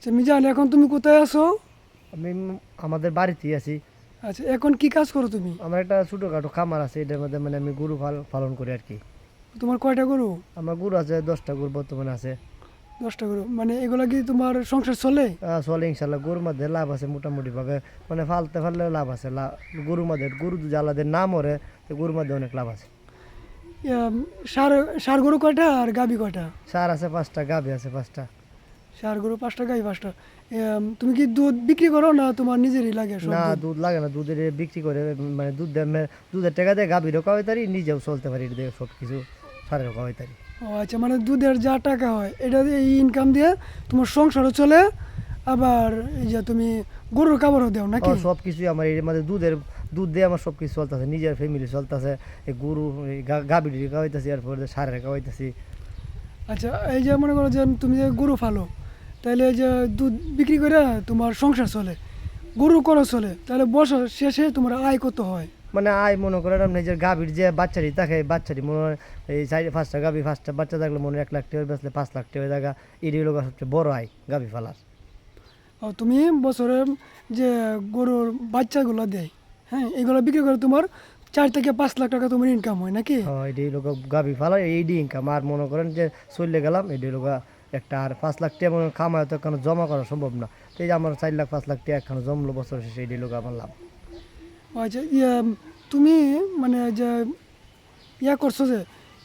আচ্ছা মিজান, এখন তুমি কোথায় আছো? আমি আমাদের বাড়িতেই আছি। আচ্ছা, এখন কি কাজ করো তুমি? আমার একটা ছোটখাটো খামার আছে, এটার মধ্যে মানে আমি গরু পালন করি আর কি। তোমার কয়টা গরু? আমার গরু আছে 10টা গরু বর্তমানে আছে। 10টা গরু, মানে এগুলা কি তোমার সংসার চলে? চলে ইনশাল্লাহ, গরুর মধ্যে লাভ আছে মোটামুটি ভাবে, মানে ফালতে ফাললে লাভ আছে। গরুর মধ্যে গরু যদি আলাদা না মরে তো গরুর মধ্যে অনেক লাভ আছে। ইয়াম, ষাঁড় ষাঁড় গরু কয়টা আর গাবি কয়টা? সার আছে 5টা, গাভী আছে 5টা। ষাঁড় গরু 5টা, গাবি 5টা। তুমি কি দুধ বিক্রি করো না তোমার নিজেরই লাগে সব না, দুধ? দুধ লাগে না, দুধের বিক্রি করে মানে দুধের টাকা দিয়ে গাভীরও খাওয়াই তারি, নিজেও চলতে পারি, এটা দিয়ে সব কিছু সারেও খাওয়াই তারি। ও আচ্ছা, মানে দুধের যা টাকা হয় এটা দিয়ে, এই ইনকাম দিয়ে তোমার সংসারও চলে, আবার এই যে তুমি গরুর খাবারও দাও নাকি? সব কিছুই আমার এর মধ্যে দুধ দিয়ে আমার সব কিছু চলতেছে, নিজের ফ্যামিলি চলতেছে। এই গরু, এই গাভীটি খাওয়াইতেছি, এরপরে সারের খাওয়াইতেছি। আচ্ছা, এই যে মনে করো যে তুমি যে গরু ফালো, তাহলে এই যে দুধ বিক্রি করে তোমার সংসার চলে, গরু করো চলে, তাহলে বছর শেষে তোমার আয় কত হয়? মানে আয় মনে করেন আপনি যে গাভীর যে বাচ্চাটি থাকে, বাচ্চাটি মনে হয় এই 5টা গাভী, 5টা বাচ্চা থাকলে মনে হয় 1 লাখ টাকা বেচলে 5 লাখ টাকা হয়ে জায়গা। এটি হলো সবচেয়ে বড় আয় গাভী ফালার। তুমি বছরে যে গরুর বাচ্চাগুলো দেয়, হ্যাঁ, এগুলো বিক্রি করে তোমার 4 থেকে 5 লাখ টাকা তোমার ইনকাম হয় নাকি? হ্যাঁ, এটি হলো গাভী ফালার, এইটি ইনকাম। আর মনে করেন যে চলে গেলাম, এটি হলো একটা আর 5 লাখ টাকা মনে খামায় তো এখানে জমা করা সম্ভব না। তো এই যে আমার 4 লাখ 5 লাখ টাকা এখানে জমলো বছর শেষে, এটি হলো আমার লাভ। আচ্ছা, তুমি মানে যে করছো যে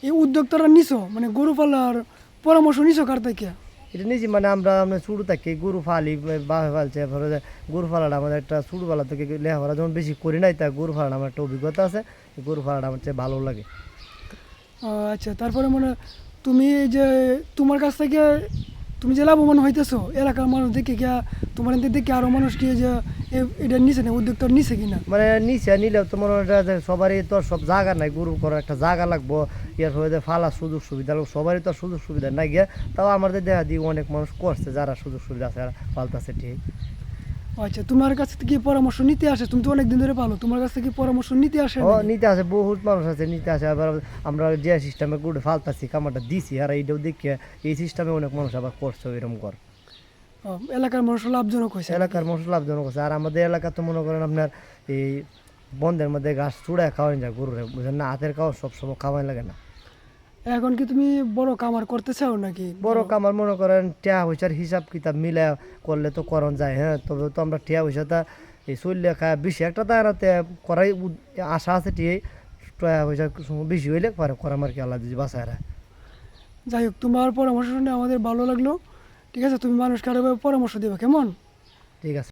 এই উদ্যোক্তারা নিছো, মানে গরু পালার পরামর্শ নিছো কার থেকে? এটা নিজে মানে আমরা শুরু থেকে গরু ফালি, বাপে ফালছে, এরপরে যে গরু ফালাটা আমাদের একটা ছোটোবেলা থেকে লেখাপড়া যখন বেশি করি নাই, তা গরু ফালাটা আমার একটা অভিজ্ঞতা আছে। এই গরু ফালাটা আমার চেয়ে ভালো লাগে। আচ্ছা, তারপরে মানে তুমি এই যে তোমার কাছ থেকে তুমি যে লাভবান হইতেছো, এলাকার মানুষ দেখে গিয়া তোমার এদিকে দেখে আরো মানুষ কি যে এটা নিছে না, উদ্যোক্তা নিছে কিনা? মানে নিচে নিলেও তো মনে হয় যে সবারই তো আর সব জায়গা নাই, গরু করার একটা জায়গা লাগবো, এর ফলে ফালার সুযোগ সুবিধা লাগবে, সবারই তো আর সুযোগ সুবিধা নাই গিয়া। তাও আমাদের দেখা দিই অনেক মানুষ করছে, যারা সুযোগ সুবিধা আছে আর পালতাছে ঠিক। আচ্ছা, তোমার কাছ থেকে কি পরামর্শ নিতে আসে? তুমি তো অনেক দিন ধরে পালো, তোমার কাছ থেকে কি পরামর্শ নিতে আসে ও নাকি? নিতে আসে, বহুত মানুষ আছে নিতে আসে। আবার আমরা যে সিস্টেমে গরু ফালতাছি, কামারটা দিছি, আর এইটাও দেখে এই সিস্টেমে অনেক মানুষ আবার করছে এরকম কর। এলাকার মানুষ লাভজনক হয়েছে নাকি? এলাকার মানুষ লাভজনক আছে। আর আমাদের এলাকা তো মনে করেন আপনার এই বন্ধের মধ্যে ঘাস চূড়ায় খাওয়াই যায় গরুরে, বুঝলেন না, হাতের খাওয়া সবসময় খাওয়াই লাগে না। এখন কি তুমি বড় কামার করতে চাও নাকি? বড় কামার মনে করেন টিয়া পয়সার হিসাব কিতাব মিলে করলে তো করণ যায়, হ্যাঁ, তবে তো আমরা টিয়া পয়সাটা এই চললে খায় বেশি একটা তারাতে করাই আশা আছে। টিয়ে টিয়া পয়সা বেশি হইলে পরে করাম আর কি, আল্লাহ যদি বাঁচায় রাখে। যাই হোক, তোমার পরামর্শ শুনে আমাদের ভালো লাগলো। ঠিক আছে, তুমি মানুষকে আরো পরামর্শ দেবে কেমন? ঠিক আছে।